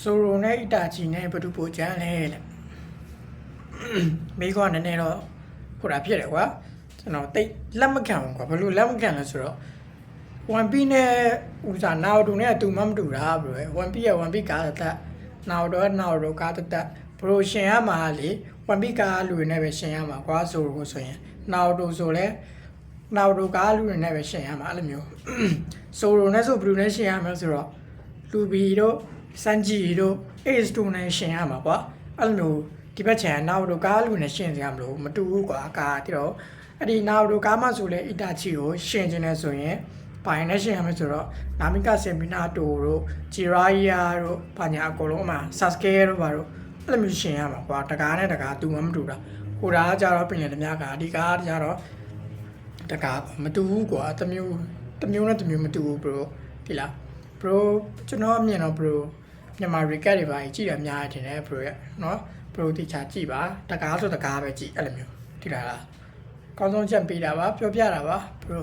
ဆိုရိုနဲ့အီတာချီနဲ့ဘယ်သူပိုချမ်းလဲတဲ့မိကောနည်းနည်းတော့ဟိုတာဖြစ်တယ်ကွာကျွန်တော်တိတ်လက်မခံဘူးကွာဘယ်လိုလက်မခံလဲဆိုတော့ 1P နဲ့ဥစားနာအိုတိုနဲ့အတူမှမတူတာဘရို 1P က 1P ကားတက်နာအိုတိုကားတက်ဘရိုရှင်ရမှာလေ 1P ကားလူတွေနဲ့ပဲရှင်ရမှာကွာဆိုလို့ဆိုရင်နာအိုတိုဆိုလဲနာအိုတိုကားလူတွေနဲ့ပဲရှင်ရမှာအဲ့လိုမျိုးဆိုရိုနဲ့ဆိုဘလူးနဲ့ရှင်ရမှာဆိုတော့လူဘီတို့စန်ဂျီတို့ Ace 2နဲ့ရှင်ရမှာကွာအဲ့လိုမျိုးဒီဘက်ချန်နာအိုတိုကားလူနဲ့ရှင်စရာမလိုမတူဘူးကွာကားတိတော့အဲ့ဒီနာအိုတိုကားမှဆိုလဲအီတာချီကိုရှင်ကျင်နေဆိုရင်ပိုင်နဲ့ရှင်ရမယ်ဆိုတော့နာမီကာဆင်မီနာတိုတို့ဂျီရာယီယာတို့ဘာညာအကုန်လုံးမှာဆတ်စကဲတို့ဘာတို့အဲ့လိုမျိုးရှင်ရမှာကွာတကားနဲ့တကားတူမှမတူတာဟိုတာကကြတော့ပြင်လေတများကဒီကားကြတော့တကားမတူဘူးကွာတစ်မျိုးနဲ့တစ်မျိုးမတူဘူး bro ဒီလား bro ကျွန်တော်အမြင်တော့ bro မြန်မာ recap တွေပါကြည့်ရအများကြီးတယ် bro ရနော် bro တိချာကြည့်ပါတကားဆိုတကားပဲကြည့်အဲ့လိုမျိုးဒီလားကောင်းဆုံးချက်ပေးတာပါပြောပြတာပါ bro